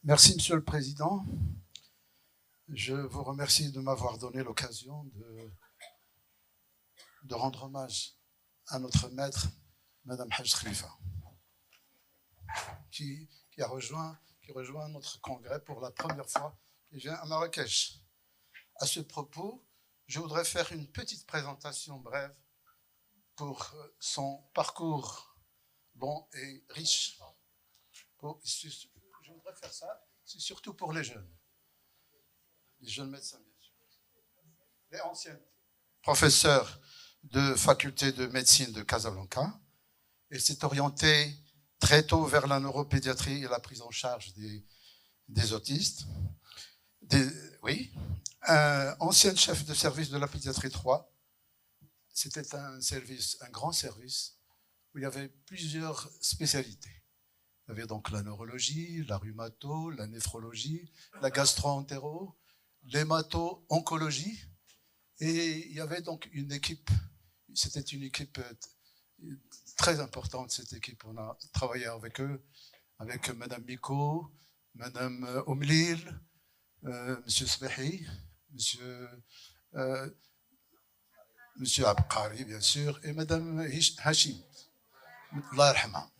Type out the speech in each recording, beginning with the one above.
Merci, Monsieur le Président. Je vous remercie de m'avoir donné l'occasion de rendre hommage à notre maître, Madame Haj Khalifa, qui rejoint notre congrès pour la première fois et vient à Marrakech. À ce propos, je voudrais faire une petite présentation brève pour son parcours long et riche. Je voudrais faire ça, c'est surtout pour les jeunes médecins, bien sûr. Les anciens professeurs de faculté de médecine de Casablanca. Il s'est orienté très tôt vers la neuropédiatrie et la prise en charge des autistes. Ancien chef de service de la pédiatrie 3. C'était un grand service, où il y avait plusieurs spécialités. Il y avait donc la neurologie, la rhumato, la néphrologie, la gastro-entéro, l'hémato-oncologie. Et il y avait donc une équipe, c'était une équipe très importante, cette équipe. On a travaillé avec eux, avec Madame Miko, Madame Omlil, Monsieur Sbehi, Monsieur Abqari, bien sûr, et Madame Hachim. Allah yarhamha.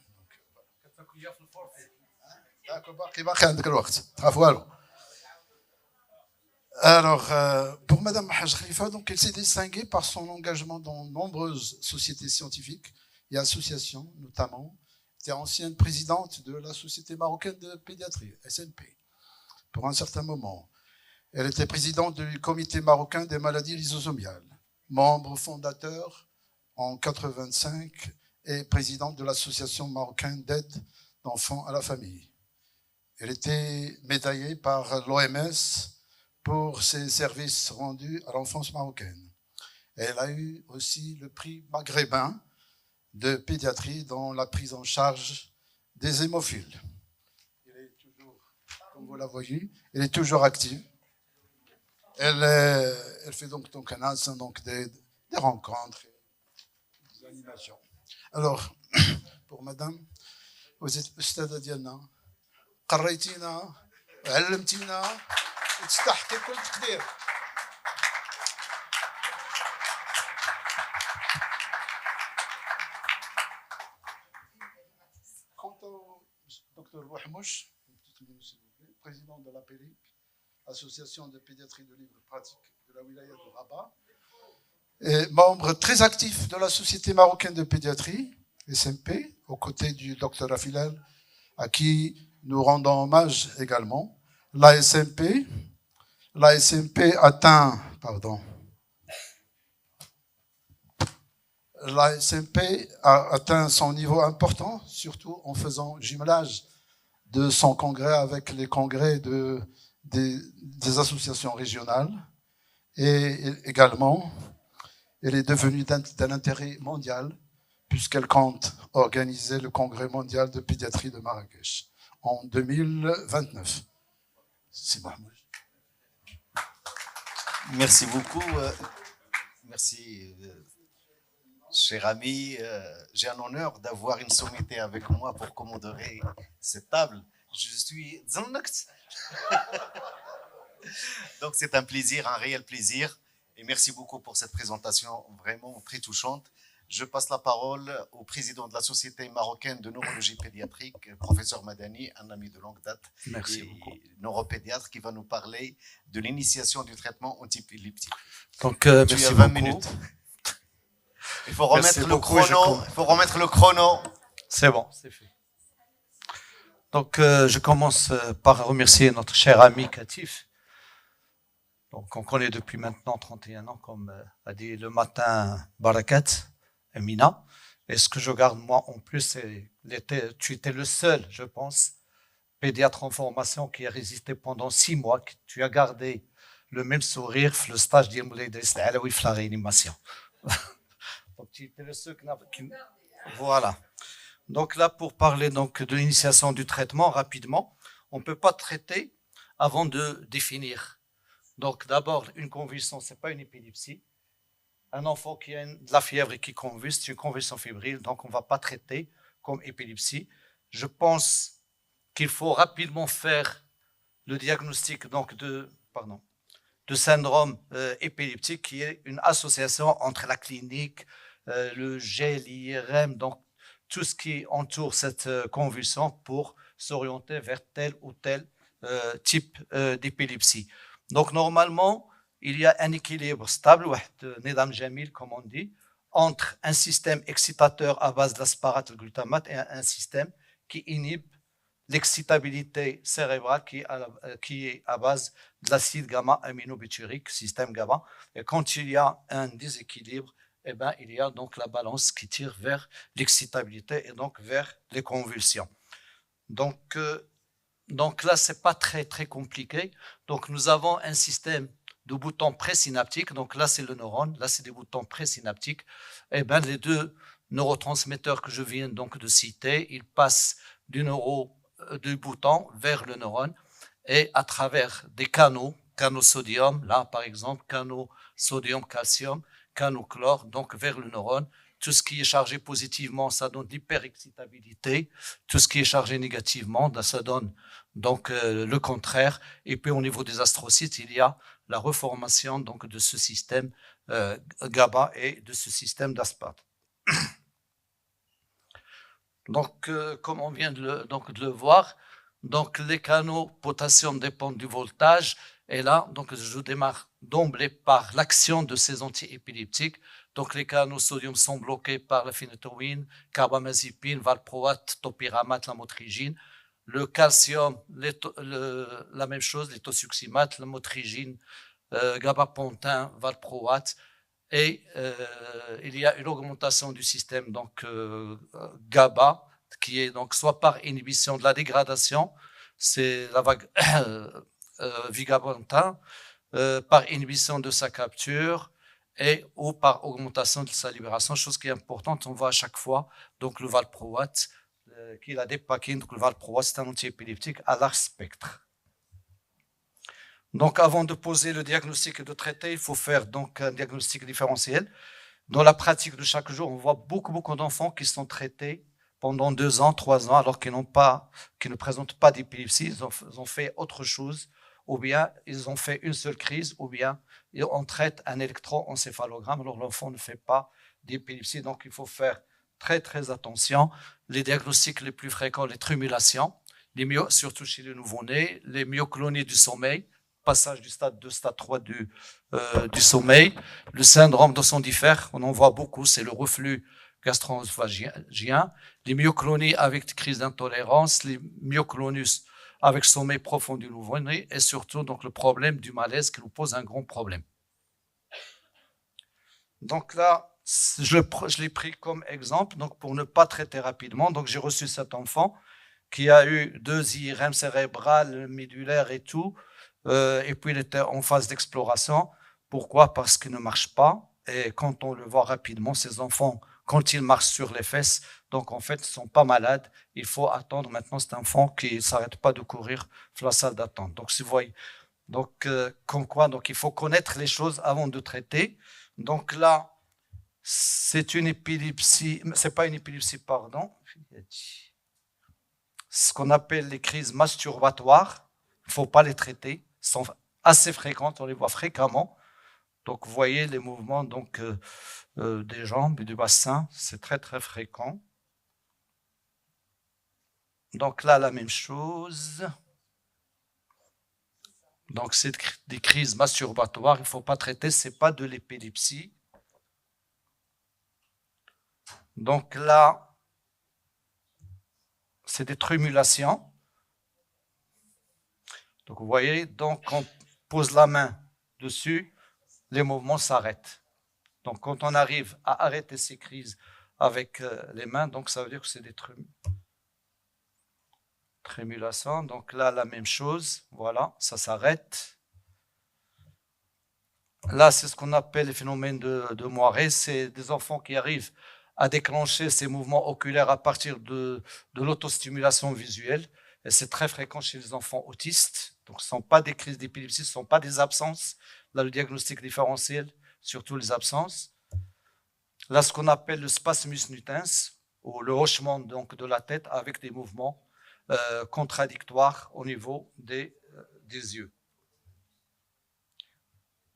Alors, pour Madame Haj Khalifa, donc, elle s'est distinguée par son engagement dans nombreuses sociétés scientifiques et associations, notamment. Elle était ancienne présidente de la Société marocaine de pédiatrie, SNP, pour un certain moment. Elle était présidente du Comité marocain des maladies lysosomiales, membre fondateur en 1985 et présidente de l'Association marocaine d'aide d'enfants à la famille. Elle était médaillée par l'OMS pour ses services rendus à l'enfance marocaine. Elle a eu aussi le prix maghrébin de pédiatrie dans la prise en charge des hémophiles. Elle est toujours, comme vous la voyez, elle est toujours active. Elle fait donc des rencontres, des animations. Alors, pour Madame, vous êtes أستاذة ديالنا قريتينا علمتينا وتستحقي كل تقدير. Quant au docteur Bouhmouch, président de la PELIP, Association de pédiatrie de libre pratique de la wilaya de Rabat, et membre très actif de la Société marocaine de pédiatrie, SMP, aux côtés du docteur Afilal, à qui nous rendons hommage également. La SMP a atteint son niveau important, surtout en faisant jumelage de son congrès avec les congrès des associations régionales. Et également, elle est devenue d'un intérêt mondial puisqu'elle compte organiser le congrès mondial de pédiatrie de Marrakech en 2029. C'est bon. Merci beaucoup. Merci, cher ami. J'ai un honneur d'avoir une sommité avec moi pour commanderer cette table. Je suis Zannakt. Donc c'est un plaisir, un réel plaisir. Et merci beaucoup pour cette présentation vraiment très touchante. Je passe la parole au président de la Société marocaine de neurologie pédiatrique, professeur Madani, un ami de longue date, Merci beaucoup. Neuropédiatre, qui va nous parler de l'initiation du traitement antiépileptique. Donc, tu as 20 beaucoup. minutes. Il faut remettre le chrono. Il faut remettre le chrono. C'est bon, c'est fait. Donc, je commence par remercier notre cher ami Katif. Donc, on connaît depuis maintenant 31 ans, comme a dit le matin Barakat, Amina. Et ce que je garde, moi, en plus, c'est tu étais le seul, je pense, pédiatre en formation qui a résisté pendant 6 mois, que tu as gardé le même sourire, le stage d'Imoulay la réanimation. Donc, tu étais le seul qui... Voilà. Donc là, pour parler donc de l'initiation du traitement, rapidement, on ne peut pas traiter avant de définir. Donc d'abord, une convulsion, ce n'est pas une épilepsie. Un enfant qui a de la fièvre et qui convulse, c'est une convulsion fébrile, donc on ne va pas traiter comme épilepsie. Je pense qu'il faut rapidement faire le diagnostic donc de syndrome épileptique, qui est une association entre la clinique, le gel, l'IRM, donc tout ce qui entoure cette convulsion pour s'orienter vers tel ou tel type d'épilepsie. Donc normalement, il y a un équilibre stable, nidam jamil comme on dit, entre un système excitateur à base d'asparate et de glutamate et un système qui inhibe l'excitabilité cérébrale qui est à base de l'acide gamma-aminobutyrique, système GABA. Et quand il y a un déséquilibre, eh ben, il y a donc la balance qui tire vers l'excitabilité et donc vers les convulsions. Donc là, ce n'est pas très, très compliqué. Donc, nous avons un système de boutons présynaptiques. Donc là, c'est le neurone. Là, c'est des boutons présynaptiques. Eh ben, les deux neurotransmetteurs que je viens donc de citer, ils passent du bouton vers le neurone et à travers des canaux sodium, là par exemple, canaux sodium-calcium, canaux chlore, donc vers le neurone. Tout ce qui est chargé positivement, ça donne l'hyperexcitabilité. Tout ce qui est chargé négativement, ça donne donc le contraire. Et puis au niveau des astrocytes, il y a la reformation donc de ce système GABA et de ce système d'aspartate. Donc, comme on vient de le voir, donc les canaux potassium dépendent du voltage. Et là, donc je démarre d'emblée par l'action de ces antiépileptiques. Donc, les canaux sodium sont bloqués par la phénétoïne, carbamazepine, valproate, topiramate, lamotrigine. Le calcium, la même chose, l'éthosuximate, lamotrigine, gabapentin, valproate. Et il y a une augmentation du système donc GABA, qui est donc soit par inhibition de la dégradation, c'est la vague vigabantin, par inhibition de sa capture ou par augmentation de sa libération, chose qui est importante. On voit à chaque fois donc le valproate, qui est la dépakine. Donc le valproate, c'est un antiépileptique à large spectre. Donc, avant de poser le diagnostic et de traiter, il faut faire donc un diagnostic différentiel. Dans la pratique de chaque jour, on voit beaucoup d'enfants qui sont traités pendant 2 ans, 3 ans, alors qu'ils ne présentent pas d'épilepsie. Ils ont fait autre chose, ou bien ils ont fait une seule crise, ou bien on traite un électroencéphalogramme. Alors, l'enfant ne fait pas d'épilepsie, donc il faut faire très attention. Les diagnostics les plus fréquents, les tribulations, surtout chez les nouveau-nés, les myoclonies du sommeil, passage du stade 2, stade 3 du sommeil, le syndrome d'Ossondifère, on en voit beaucoup, c'est le reflux gastro-œsophagien, les myoclonies avec des crises d'intolérance, les myoclonus avec sommeil profond du nouveau-né et surtout donc le problème du malaise qui nous pose un grand problème. Donc là, je l'ai pris comme exemple donc pour ne pas traiter rapidement. Donc j'ai reçu cet enfant qui a eu 2 IRM cérébrales, médulaires et tout. Et puis il était en phase d'exploration. Pourquoi? Parce qu'il ne marche pas. Et quand on le voit rapidement, ces enfants, quand ils marchent sur les fesses, donc en fait, ils ne sont pas malades. Il faut attendre maintenant cet enfant qui ne s'arrête pas de courir dans la salle d'attente. Donc, si vous voyez, donc, comme quoi, donc il faut connaître les choses avant de traiter. Donc là, c'est une épilepsie, c'est pas une épilepsie, pardon. Ce qu'on appelle les crises masturbatoires. Il ne faut pas les traiter. Sont assez fréquentes, on les voit fréquemment. Donc, vous voyez les mouvements donc, des jambes et du bassin, c'est très fréquent. Donc là, la même chose. Donc, c'est des crises masturbatoires, il ne faut pas traiter, ce n'est pas de l'épilepsie. Donc là, c'est des tribulations. Donc, vous voyez, donc on pose la main dessus, les mouvements s'arrêtent. Donc, quand on arrive à arrêter ces crises avec les mains, donc ça veut dire que c'est des trémulations. Donc là, la même chose, voilà, ça s'arrête. Là, c'est ce qu'on appelle les phénomènes de Moiré. C'est des enfants qui arrivent à déclencher ces mouvements oculaires à partir de l'autostimulation visuelle. Et c'est très fréquent chez les enfants autistes. Donc, ce ne sont pas des crises d'épilepsie, ce ne sont pas des absences. Là, le diagnostic différentiel, surtout les absences. Là, ce qu'on appelle le spasmus nutens, ou le hochement donc, de la tête avec des mouvements contradictoires au niveau des des yeux.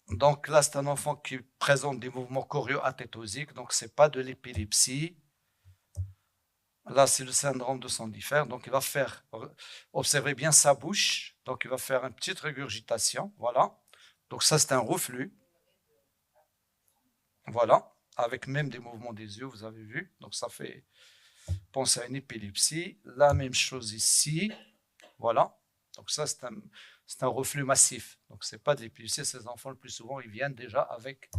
Donc là, c'est un enfant qui présente des mouvements choréo-athétosiques, donc ce n'est pas de l'épilepsie. Là, c'est le syndrome de Sandifer. Donc, il va faire, observez bien sa bouche. Donc, il va faire une petite régurgitation. Voilà. Donc, ça, c'est un reflux. Voilà. Avec même des mouvements des yeux, vous avez vu. Donc, ça fait penser à une épilepsie. La même chose ici. Voilà. Donc, ça, c'est un reflux massif. Donc, ce n'est pas de l'épilepsie. Ces enfants, le plus souvent, ils viennent déjà avec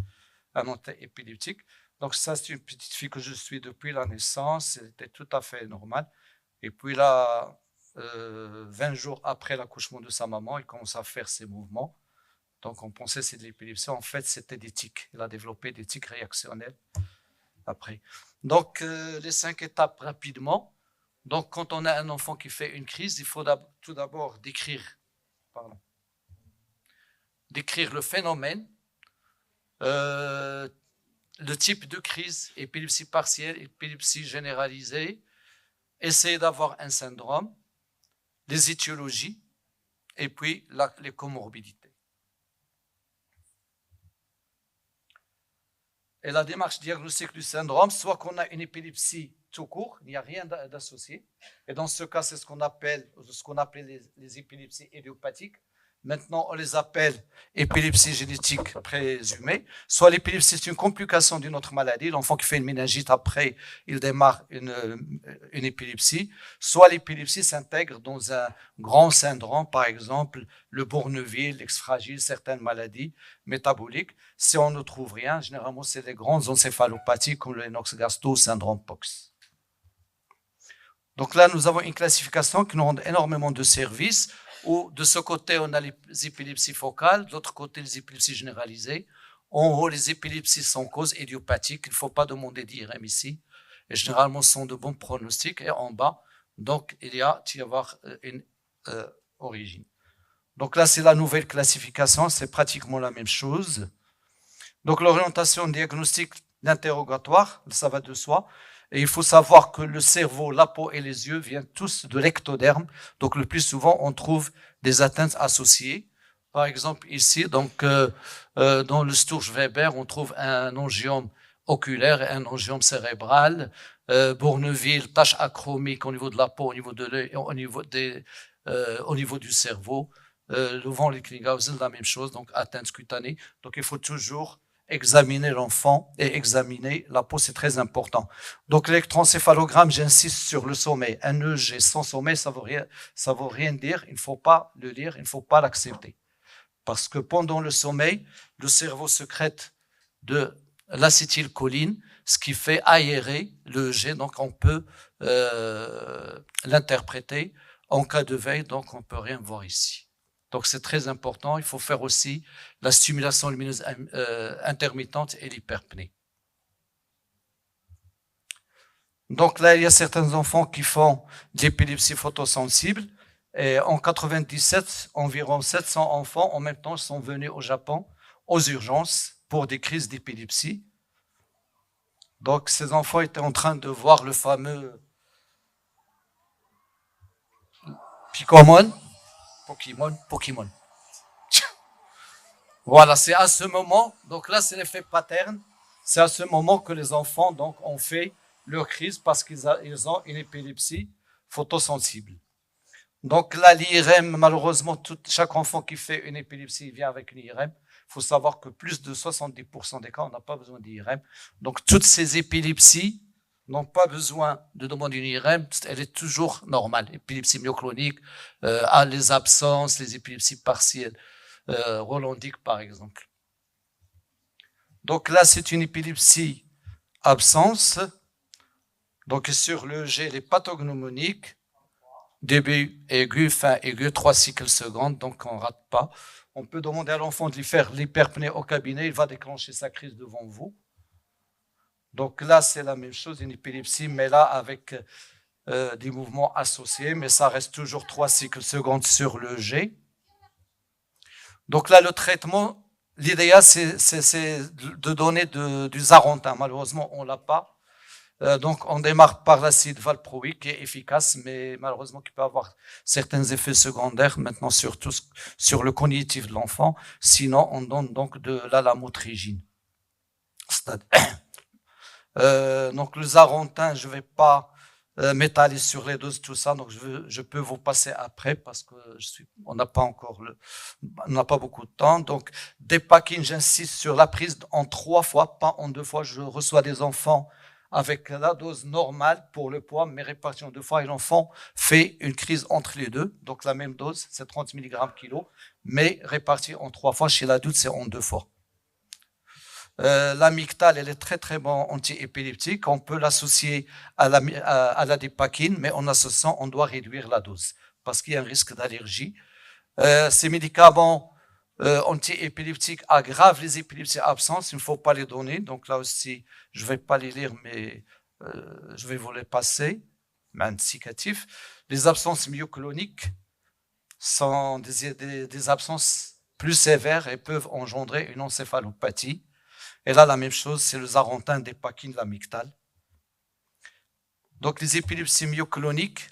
un anti-épileptique. Donc ça, c'est une petite fille que je suis depuis la naissance. C'était tout à fait normal. Et puis là, 20 jours après l'accouchement de sa maman, il commence à faire ses mouvements. Donc on pensait que c'est de l'épilepsie. En fait, c'était des tics. Il a développé des tics réactionnels après. Donc les 5 étapes rapidement. Donc quand on a un enfant qui fait une crise, il faut tout d'abord décrire le phénomène, le type de crise, épilepsie partielle, épilepsie généralisée, essayer d'avoir un syndrome, les étiologies et puis les comorbidités. Et la démarche diagnostique du syndrome, soit qu'on a une épilepsie tout court, il n'y a rien d'associé, et dans ce cas, c'est ce qu'on appelle les épilepsies idiopathiques. Maintenant, on les appelle épilepsie génétique présumée. Soit l'épilepsie, c'est une complication d'une autre maladie. L'enfant qui fait une méningite, après, il démarre une épilepsie. Soit l'épilepsie s'intègre dans un grand syndrome, par exemple, le Bourneville, l'ex-fragile, certaines maladies métaboliques. Si on ne trouve rien, généralement, c'est les grandes encéphalopathies comme le Lennox-Gastaut, syndrome POX. Donc là, nous avons une classification qui nous rend énormément de services. Où de ce côté, on a les épilepsies focales, de l'autre côté, les épilepsies généralisées. En haut, les épilepsies sans cause idiopathique. Il ne faut pas demander d'IRM ici. Et généralement, ce sont de bons pronostics. Et en bas, donc, il y a une origine. Donc là, c'est la nouvelle classification. C'est pratiquement la même chose. Donc, l'orientation diagnostique d'interrogatoire, ça va de soi. Et il faut savoir que le cerveau, la peau et les yeux viennent tous de l'ectoderme. Donc, le plus souvent, on trouve des atteintes associées. Par exemple, ici, donc, dans le Sturge-Weber, on trouve un angiome oculaire et un angiome cérébral. Bourneville, tache achromique au niveau de la peau, au niveau de l'œil, au niveau du cerveau. Le von Licklinghausen, la même chose, donc atteinte cutanée. Donc, il faut toujours examiner l'enfant et examiner la peau, c'est très important. Donc l'électroencéphalogramme, j'insiste sur le sommeil. Un EEG sans sommeil, ça vaut rien dire. Il ne faut pas le lire, il ne faut pas l'accepter. Parce que pendant le sommeil, le cerveau sécrète de l'acétylcholine, ce qui fait aérer le EEG. Donc on peut l'interpréter en cas de veille, donc on ne peut rien voir ici. Donc c'est très important. Il faut faire aussi la stimulation lumineuse intermittente et l'hyperpnée. Donc là, il y a certains enfants qui font de l'épilepsie photosensible. Et en 97, environ 700 enfants en même temps sont venus au Japon aux urgences pour des crises d'épilepsie. Donc ces enfants étaient en train de voir le fameux Pokémon. Voilà, c'est à ce moment, donc là c'est l'effet pattern, c'est à ce moment que les enfants donc ont fait leur crise parce qu'ils ont une épilepsie photosensible. Donc là, l'IRM, malheureusement, chaque enfant qui fait une épilepsie vient avec une IRM. Il faut savoir que plus de 70% des cas, on n'a pas besoin d'IRM. Donc toutes ces épilepsies n'ont pas besoin de demander une IRM, elle est toujours normale. Épilepsie myoclonique, les absences, les épilepsies partielles, rolandiques par exemple. Donc là, c'est une épilepsie absence. Donc sur l'EEG, les pathognomoniques, début aigu, fin aigu, 3 cycles secondes, donc on ne rate pas. On peut demander à l'enfant de lui faire l'hyperpnée au cabinet, il va déclencher sa crise devant vous. Donc là, c'est la même chose, une épilepsie, mais là avec des mouvements associés, mais ça reste toujours 3 cycles secondes sur l'EEG. Donc là, le traitement, l'idéal, c'est de donner du Zarontin. Malheureusement, on ne l'a pas. Donc, on démarre par l'acide valproïque qui est efficace, mais malheureusement qui peut avoir certains effets secondaires, maintenant surtout sur le cognitif de l'enfant. Sinon, on donne donc de la lamotrigine. Donc, le zarontin, je vais pas m'étaler sur les doses, tout ça, donc je peux vous passer après parce que on n'a pas encore on n'a pas beaucoup de temps. Donc, Dépakine, j'insiste sur la prise en 3 fois, pas en 2 fois. Je reçois des enfants avec la dose normale pour le poids, mais répartie en 2 fois, et l'enfant fait une crise entre les deux. Donc, la même dose, c'est 30 mg kilo, mais répartie en 3 fois. Chez l'adulte, c'est en 2 fois. L'amygdale, elle est très très bon anti-épileptique. On peut l'associer à la dépakine, mais en associant, on doit réduire la dose parce qu'il y a un risque d'allergie. Ces médicaments anti-épileptiques aggravent les épilepsies absentes. Il ne faut pas les donner. Donc là aussi, je ne vais pas les lire, mais je vais vous les passer. Indicatif. Les absences myocloniques sont des absences plus sévères et peuvent engendrer une encéphalopathie. Et là, la même chose, c'est le zarontin, dépakine, l'amygdale. Donc, les épilepsies myocloniques,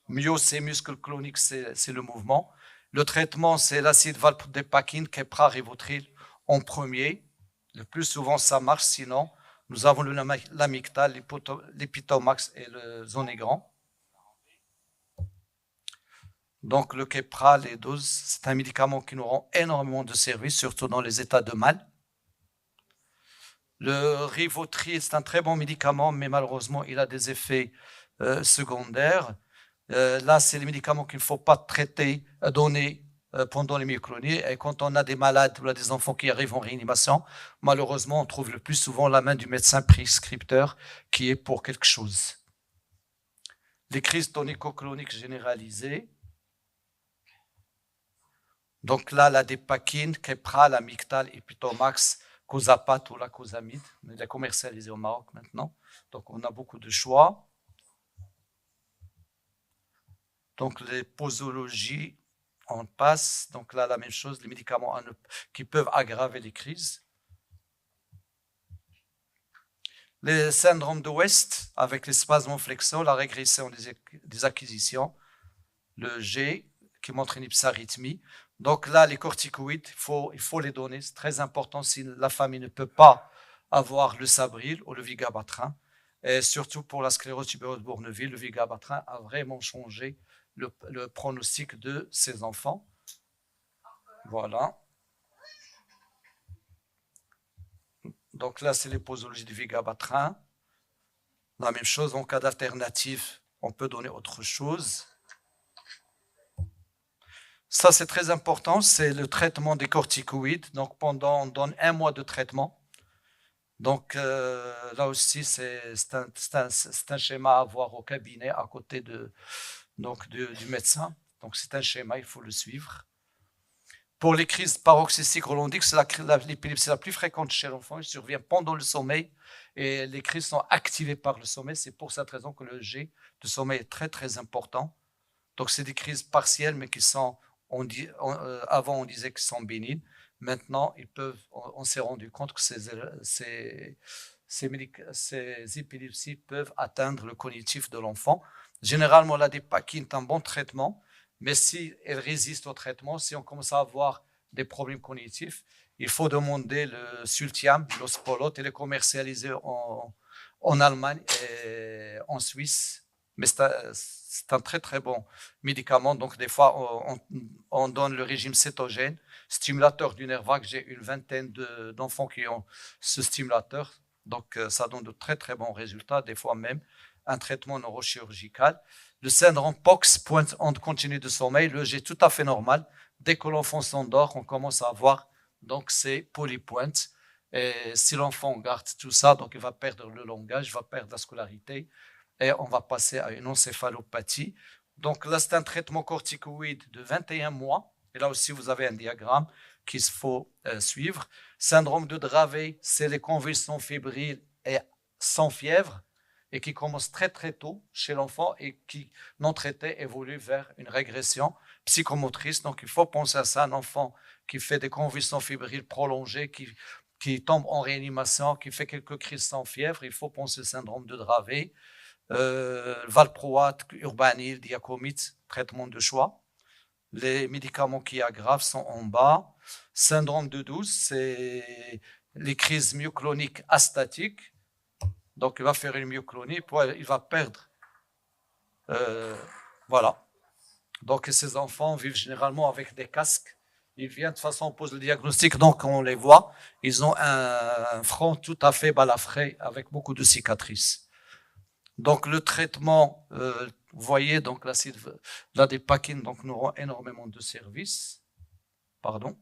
myo, c'est muscle, clonique, c'est le mouvement. Le traitement, c'est l'acide valproate-dépakine, Keppra, Rivotril en premier. Le plus souvent, ça marche. Sinon, nous avons l'amygdale, l'épitomax et le zonégran. Donc, le Keppra, les doses, c'est un médicament qui nous rend énormément de service, surtout dans les états de mal. Le Rivotril, c'est un très bon médicament, mais malheureusement, il a des effets secondaires. Là, c'est les médicaments qu'il ne faut pas traiter, donner pendant les myoclonies. Et quand on a des malades ou des enfants qui arrivent en réanimation, malheureusement, on trouve le plus souvent la main du médecin prescripteur qui est pour quelque chose. Les crises tonico-cloniques généralisées. Donc là, la dépakine, Keppra, l'amygdale, épitomax, Cosapat ou la cosamide, mais elle est commercialisée au Maroc maintenant. Donc, on a beaucoup de choix. Donc, les posologies, on passe. Donc là, la même chose, les médicaments qui peuvent aggraver les crises. Les syndromes de West, avec les spasmoflexos, la régression des acquisitions, le G, qui montre une hypsarythmie. Donc là, les corticoïdes, il faut les donner. C'est très important si la famille ne peut pas avoir le Sabril ou le Vigabatrin. Et surtout pour la sclérose tubereuse Bourneville, le Vigabatrin a vraiment changé le pronostic de ces enfants. Voilà. Donc là, c'est les posologies du Vigabatrin. La même chose, en cas d'alternative, on peut donner autre chose. Ça, c'est très important, c'est le traitement des corticoïdes. Donc, on donne 1 mois de traitement. Donc, là aussi, c'est un schéma à avoir au cabinet à côté du médecin. Donc, c'est un schéma, il faut le suivre. Pour les crises paroxystiques rholondiques, c'est l'épilepsie la plus fréquente chez l'enfant. Elle survient pendant le sommeil et les crises sont activées par le sommeil. C'est pour cette raison que le G de sommeil est très, très important. Donc, c'est des crises partielles, mais qui sont... avant, on disait qu'ils sont bénignes. Maintenant, on s'est rendu compte que ces épilepsies peuvent atteindre le cognitif de l'enfant. Généralement, la dépakine est un bon traitement, mais si elle résiste au traitement, si on commence à avoir des problèmes cognitifs, il faut demander le Sultiam, l'Ospolot, et le commercialiser en Allemagne et en Suisse. Mais c'est un très très bon médicament. Donc des fois, on donne le régime cétogène, stimulateur du nerf vague. J'ai une vingtaine d'enfants qui ont ce stimulateur. Donc ça donne de très très bons résultats. Des fois même un traitement neurochirurgical. Le syndrome POX, pointe en continu de sommeil, le G tout à fait normal. Dès que l'enfant s'endort, on commence à avoir donc ces polypointes. Et si l'enfant garde tout ça, donc il va perdre le langage, il va perdre la scolarité. Et on va passer à une encéphalopathie. Donc là, c'est un traitement corticoïde de 21 mois. Et là aussi, vous avez un diagramme qu'il faut suivre. Syndrome de Dravet, c'est les convulsions fébriles et sans fièvre et qui commencent très très tôt chez l'enfant et qui, non traité, évolue vers une régression psychomotrice. Donc il faut penser à ça, un enfant qui fait des convulsions fébriles prolongées, qui qui tombe en réanimation, qui fait quelques crises sans fièvre, il faut penser au syndrome de Dravet, valproate, urbanil, diacomite, traitement de choix. Les médicaments qui aggravent sont en bas. Syndrome de 12, c'est les crises myocloniques astatiques. Donc, il va faire une myoclonie, puis il va perdre. Voilà. Donc, ces enfants vivent généralement avec des casques. Ils viennent, de toute façon, on pose le diagnostic, donc on les voit. Ils ont un front tout à fait balafré avec beaucoup de cicatrices. Donc, le traitement, vous voyez, donc l'acide l'adépakine, donc nous rend énormément de services. Pardon.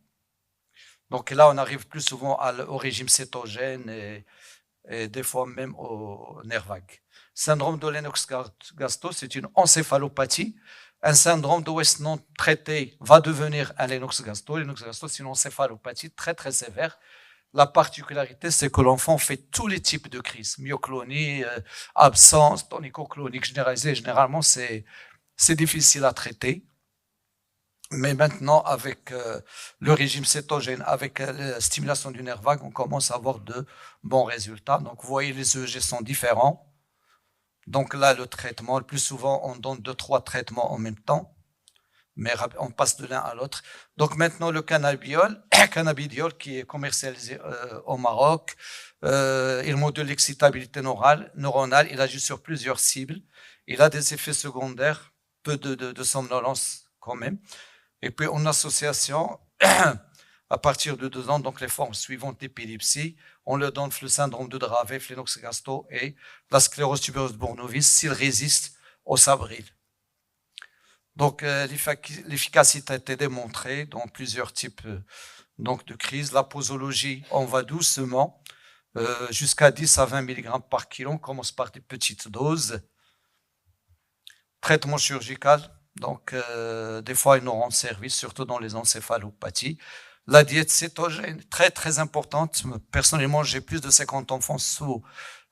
Donc là, on arrive plus souvent au régime cétogène et des fois même au nerf vague. Syndrome de Lennox-Gastaut, c'est une encéphalopathie. Un syndrome de West non traité va devenir un Lennox-Gastaut. Lennox-Gastaut, c'est une encéphalopathie très très sévère. La particularité, c'est que l'enfant fait tous les types de crises. Myoclonie, absence, tonico-clonique généralisée. Généralement, c'est difficile à traiter. Mais maintenant, avec le régime cétogène, avec la stimulation du nerf vague, on commence à avoir de bons résultats. Donc, vous voyez, les EEG sont différents. Donc là, le traitement, le plus souvent, on donne 2-3 traitements en même temps, mais on passe de l'un à l'autre. Donc maintenant, le cannabidiol qui est commercialisé au Maroc, il module l'excitabilité neuronale, il agit sur plusieurs cibles, il a des effets secondaires, peu de somnolence quand même. Et puis en association, à partir de 2 ans, donc les formes suivantes d'épilepsie, on leur donne le syndrome de Dravet, Lennox-Gastaut et la sclérose tubereuse de Bournevis s'ils résistent au Sabril. Donc l'efficacité a été démontrée dans plusieurs types donc, de crises. La posologie, on va doucement jusqu'à 10 à 20 mg par kilo. On commence par des petites doses. Traitement chirurgical, donc des fois ils nous rendent service, surtout dans les encéphalopathies. La diète cétogène, très très importante. Personnellement, j'ai plus de 50 enfants sous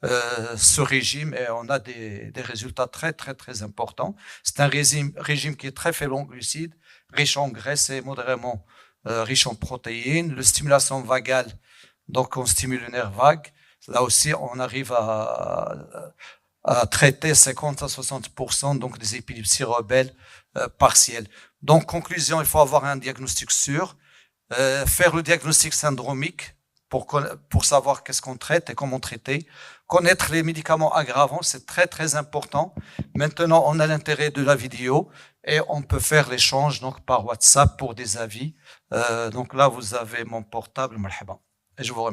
ce régime et on a des résultats très très très importants. C'est un régime qui est très faible en glucides, riche en graisse et modérément riche en protéines. La stimulation vagale, donc on stimule le nerf vague. Là aussi, on arrive à traiter 50 à 60% donc des épilepsies rebelles partielles. Donc, conclusion, il faut avoir un diagnostic sûr. Faire le diagnostic syndromique pour savoir qu'est-ce qu'on traite et comment traiter. Connaître les médicaments aggravants, c'est très très important. Maintenant, on a l'intérêt de la vidéo et on peut faire l'échange donc par WhatsApp pour des avis. Donc là, vous avez mon portable, marhaba. Et je vous remercie.